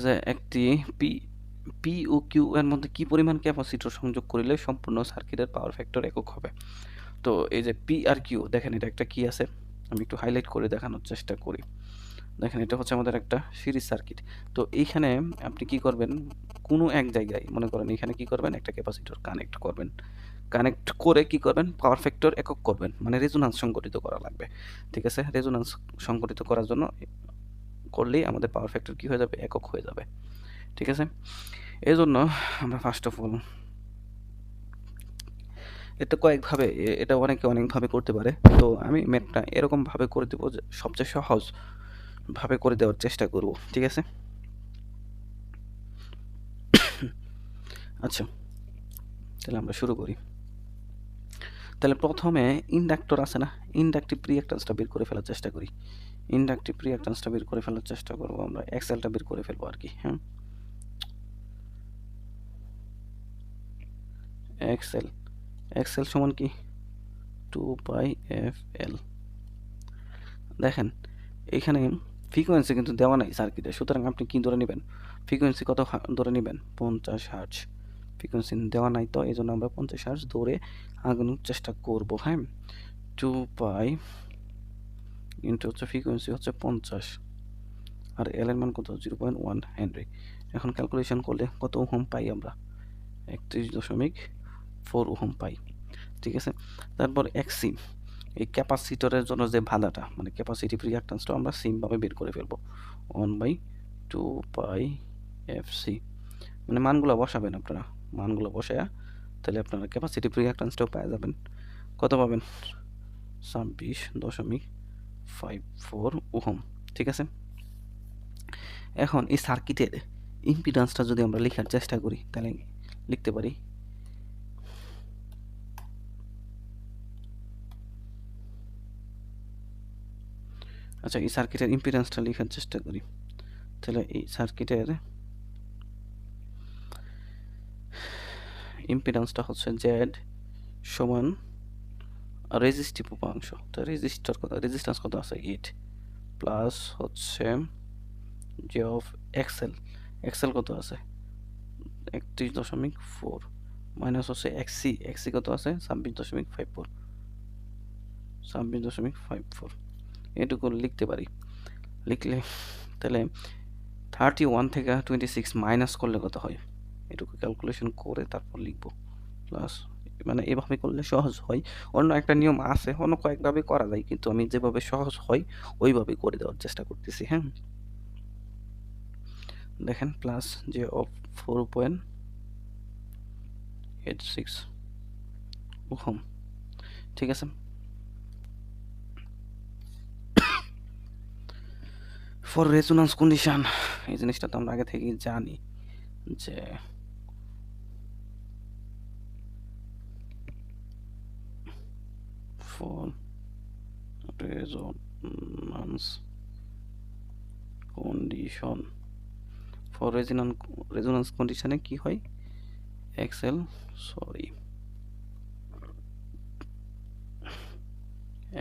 যে একটি P P O Q এর মধ্যে কি পরিমাণ ক্যাপাসিটর সংযোগ করিলে সম্পূর্ণ সার্কিটের পাওয়ার ফ্যাক্টর একক হবে। তো এই যে পি আর কিউ দেখেন এটা একটা কি আছে, আমি একটু হাইলাইট করে দেখানোর চেষ্টা করি। দেখেন এটা হচ্ছে আমাদের একটা সিরিজ সার্কিট। তো এইখানে আপনি কি করবেন, কোনো এক জায়গায় মনে করেন এখানে কি করবেন, একটা ক্যাপাসিটর কানেক্ট করবেন। কানেক্ট করে কি করবেন, পাওয়ার ফ্যাক্টর একক করবেন, মানে রেজোন্যান্স সংঘটিত করা লাগবে। ঠিক আছে, রেজোন্যান্স সংঘটিত করার জন্য করলেই আমাদের পাওয়ার ফ্যাক্টর কি হয়ে যাবে, একক হয়ে যাবে। ঠিক আছে, এই জন্য আমরা ফার্স্ট অফ অল এটা কয়েকভাবে এটা অনেকে অনেকভাবে করতে পারে। তো আমি ম্যাথটা এরকমভাবে করে দেবো যে সবচেয়ে সহজভাবে করে দেওয়ার চেষ্টা করব। ঠিক আছে, আচ্ছা তাহলে আমরা শুরু করি। তাহলে প্রথমে ইন্ডাক্টর আছে না, ইন্ডাকটিভ রিঅ্যাকট্যান্সটা বের করে ফেলার চেষ্টা করি। ইন্ডাকটিভ রিঅ্যাকট্যান্সটা বের করে ফেলার চেষ্টা করব আমরা, এক্সেলটা বের করে ফেলবো আর কি। হ্যাঁ, এক্সেল এক্সেল সমান কি 2πfl। দেখেন এখানে ফ্রিকোয়েন্সি কিন্তু দেওয়া নাই সার্কিটে, সুতরাং আপনি কি ধরে নেবেন, ফ্রিকোয়েন্সি কত ধরে নেবেন, 50 হার্টজ। ফ্রিকোয়েন্সি দেওয়া নাই তো এই জন্য আমরা 50 হার্টজ ধরে আগানোর চেষ্টা করব। হ্যাঁ, 2π ইন্টু হচ্ছে ফ্রিকোয়েন্সি হচ্ছে 50 আর এল এর মান কত, 0.1 হেনরি। এখন ক্যালকুলেশন করলে কত ওহম পাই আমরা, 31.4 ওহম পাই। ঠিক আছে, তারপর এক্সি, এই ক্যাপাসিটরের জন্য যে বাধাটা মানে ক্যাপাসিটিভ রিঅ্যাকট্যান্সটা আমরা সেমভাবে বের করে ফেলবো, 1/2πfc। মানে মানগুলো বসাবেন আপনারা, মানগুলো বসায়া তাহলে আপনারা ক্যাপাসিটিভ রিঅ্যাকট্যান্সটাও পেয়ে যাবেন। কত পাবেন, 26.54 ওহম। ঠিক আছে, এখন এই সার্কিটের ইম্পিডেন্সটা যদি আমরা লেখার চেষ্টা করি তাহলে লিখতে পারি আচ্ছা এই সার্কিটের ইম্পিডেন্সটা লেখার চেষ্টা করি। তাহলে এই সার্কিটের ইম্পিডেন্সটা হচ্ছে জেড সমান রেজিস্টিভ উপাংশ। তো রেজিস্ট্যান্স কত আছে 8 প্লাস হচ্ছে জে অফ এক্সেল, এক্সেল কত আছে 31.4 মাইনাস হচ্ছে এক্সি, এক্সি কত আছে 26.54 এটুকু লিখতে পারি। লিখলে তাহলে 31 থেকে 26 মাইনাস করলে কত হয়, এটুকু ক্যালকুলেশন করে তারপর লিখবো প্লাস, মানে এভাবে করলে সহজ হয়। অন্য একটা নিয়ম আছে, অন্য কয়েকভাবে করা যায়, কিন্তু আমি যেভাবে সহজ হয় ওইভাবে করে দেওয়ার চেষ্টা করতেছি। হ্যাঁ, দেখেন প্লাস যে অফ 4.86 ওহম। ঠিক আছে, ফর রেজোন্যান্স কন্ডিশন এই জিনিসটা তো আমরা আগে থেকেই জানি যে for resonance condition, for resonance কন্ডিশনে কি হয়, এক্সেল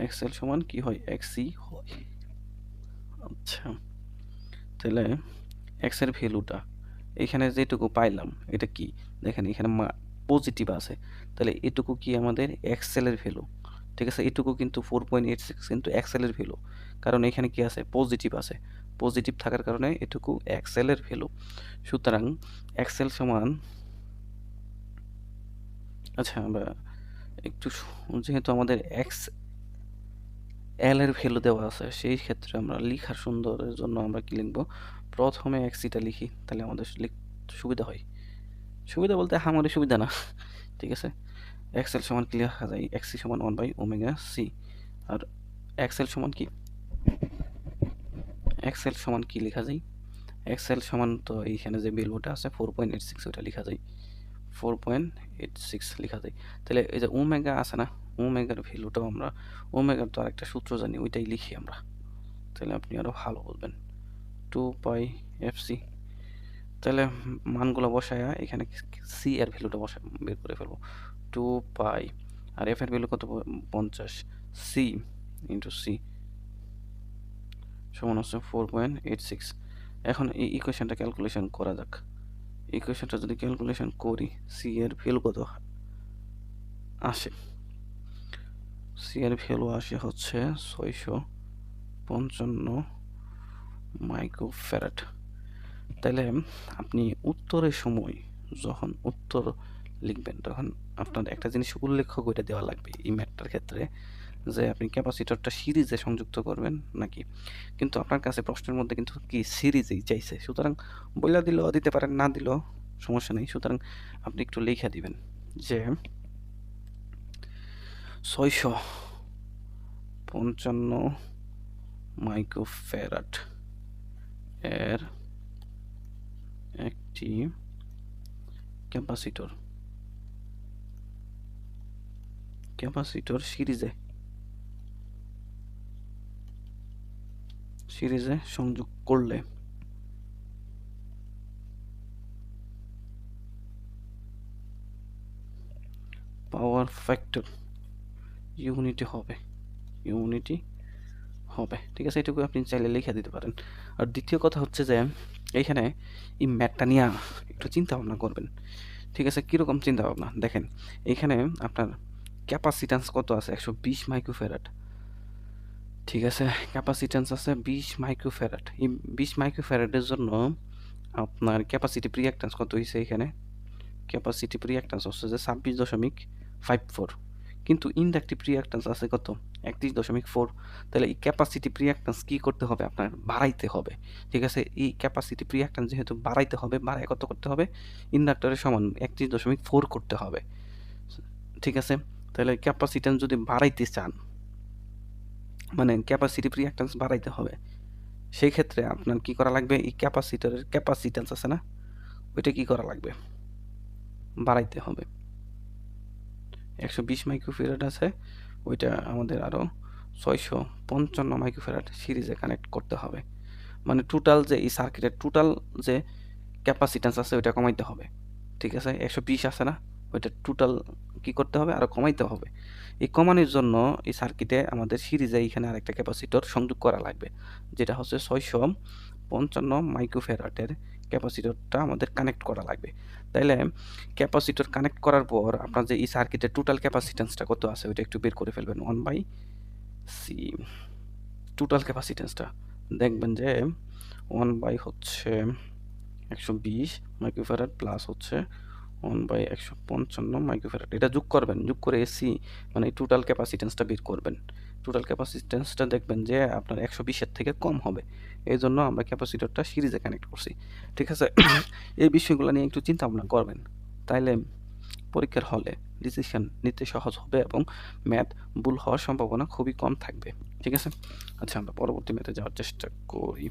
এক্সেল সমান কি হয়, এক্সি হয়। আচ্ছা তাহলে এক্স এর ভ্যালুটা এখানে যেটুকু পাইলাম এটা কি, দেখেন এখানে পজিটিভ আছে, তাহলে এটুকু কি আমাদের এক্সেল এর ভ্যালু। ঠিক আছে, এটুকু কিন্তু 4.86 কিন্তু এক্সেল এর ভ্যালু, কারণ এখানে কি আছে, পজিটিভ আছে, পজিটিভ থাকার কারণে এটুকু এক্সেল এর ভ্যালু। সুতরাং এক্সেল সমান, আচ্ছা আমরা একটু যেহেতু আমাদের এক্স এল এর ভ্যালু দেওয়া আছে সেই ক্ষেত্রে আমরা লিখার সুন্দরের জন্য আমরা কি লিখবো, প্রথমে এক্সিটা লিখি তাহলে আমাদের লিখতে সুবিধা হয়। সুবিধা বলতে আমাদের সুবিধা না। ঠিক আছে, এক্সেল সমান কি লেখা যায়, এক্সি সমান 1/ওমেগা সি। আর এক্সেল সমান কি, এক্সেল সমান কি লেখা যায়, এক্সেল সমান তো এইখানে যে ভ্যালুটা আছে 4.86 ওটা লেখা যায়, 4.86 লেখা যায়। তাহলে এই যে ওমেগা আছে না, ওমেগার ভ্যালুটাও আমরা, ওমেগার তো আরেকটা সূত্র জানি ওইটাই লিখি আমরা, তাহলে আপনি আরো ভালো বলবেন 2πfc। তাহলে মানগুলো বসায়া এখানে সি এর ভ্যালুটা বের করে ফেলবো, 2π আর এফ এর ভ্যালু কত 50, সি ইন্টু সি সমান হচ্ছে 4.86। এখন এই ইকুয়েশনটা ক্যালকুলেশন করা যাক। ইকুয়েশনটা যদি ক্যালকুলেশন করি, সি এর ভ্যালু কত আসে? সি এর ভ্যালু আসে হচ্ছে 655 মাইক্রোফ্যারাড। তাহলে আপনি উত্তরের সময় যখন উত্তর লিখবেন তখন আপনার একটা জিনিস উল্লেখ করে দেওয়া লাগবে এই ম্যাথটার ক্ষেত্রে, যে আপনি ক্যাপাসিটরটা সিরিজে সংযুক্ত করবেন নাকি। কিন্তু আপনার কাছে প্রশ্নের মধ্যে কিন্তু কি সিরিজেই চাইছে, সুতরাং বইলা দিলেও দিতে পারেন, না দিলেও সমস্যা নেই। সুতরাং আপনি একটু লিখে দিবেন যে 655 মাইক্রোফ্যারাড এর একটি ক্যাপাসিটর সিরিজে সংযোগ করলে পাওয়ার ফ্যাক্টর ইউনিটি হবে। ঠিক আছে, এটুকু আপনি চাইলে লিখে দিতে পারেন। আর দ্বিতীয় কথা হচ্ছে যে এইখানে এই ম্যাথটা নিয়ে একটু চিন্তা ভাবনা করবেন। ঠিক আছে, কীরকম চিন্তা ভাবনা দেখেন, এইখানে আপনার ক্যাপাসিট্যান্স কত আছে? 120 মাইক্রোফ্যারাড। ঠিক আছে, ক্যাপাসিট্যান্স আছে 20 মাইক্রোফ্যারাড। এই 20 মাইক্রোফ্যারাডের জন্য আপনার ক্যাপাসিটিভ রিঅ্যাক্ট্যান্স কত হইছে? এখানে ক্যাপাসিটিভ রিঅ্যাক্ট্যান্স হচ্ছে যে 26.54, কিন্তু ইন্ডাকটিভ রিঅ্যাক্ট্যান্স আছে কত? 31.4। তাহলে এই ক্যাপাসিটিভ রিঅ্যাক্ট্যান্স কি করতে হবে? আপনার বাড়াইতে হবে। ঠিক আছে, এই ক্যাপাসিটিভ রিঅ্যাক্ট্যান্স যেহেতু বাড়াইতে হবে, বাড়ায় কত করতে হবে? ইন্ডাক্টরের সমান 31.4 করতে হবে। ঠিক আছে, তাহলে ক্যাপাসিট্যান্স যদি বাড়াইতে চান, মানে ক্যাপাসিটিভ রিঅ্যাক্ট্যান্স বাড়াইতে হবে, সেই ক্ষেত্রে আপনার কি করা লাগবে? এই ক্যাপাসিটরের ক্যাপাসিট্যান্স আছে না, ওইটা কি করা লাগবে? বাড়াইতে হবে। 120 মাইক্রোফ্যারাড আছে, ওইটা আমাদের আরও 655 মাইক্রোফ্যারাড সিরিজে কানেক্ট করতে হবে। মানে টোটাল যে এই সার্কিটের টোটাল যে ক্যাপাসিট্যান্স আছে ওইটা কমাইতে হবে। ঠিক আছে, 120 আছে না, ওইটা টোটাল কি করতে হবে? আরও কমাইতে হবে। এই কমানোর জন্য এই সার্কিটে আমাদের সিরিজে এইখানে আরেকটা ক্যাপাসিটর সংযোগ করা লাগবে, যেটা হচ্ছে 655 মাইক্রোফ্যারাডের ক্যাপাসিটরটা আমাদের কানেক্ট করা লাগবে। তাইলে ক্যাপাসিটর কানেক্ট করার পর আপনার যে এই সার্কিটের টোটাল ক্যাপাসিট্যান্সটা কত আছে ওইটা একটু বের করে ফেলবেন। 1/c টোটাল ক্যাপাসিট্যান্সটা দেখবেন যে 1 হচ্ছে 120 মাইক্রোফ্যারাড প্লাস হচ্ছে 1/155 মাইক্রোফ্যারাড, এটা যোগ করবেন, যোগ করে এসি মানে টোটাল ক্যাপাসিট্যান্সটা বের করবেন। টোটাল ক্যাপাসিট্যান্সটা দেখবেন যে আপনার 120-এর থেকে কম হবে, এই জন্য আমরা ক্যাপাসিটরটা সিরিজে কানেক্ট করছি। ঠিক আছে, এই বিষয়গুলো নিয়ে একটু চিন্তা ভাবনা করবেন, তাইলে পরীক্ষার হলে ডিসিশন নিতে সহজ হবে এবং ম্যাথ ভুল হওয়ার সম্ভাবনা খুবই কম থাকবে। ঠিক আছে, আচ্ছা আমরা পরবর্তী ম্যাথে যাওয়ার চেষ্টা করি।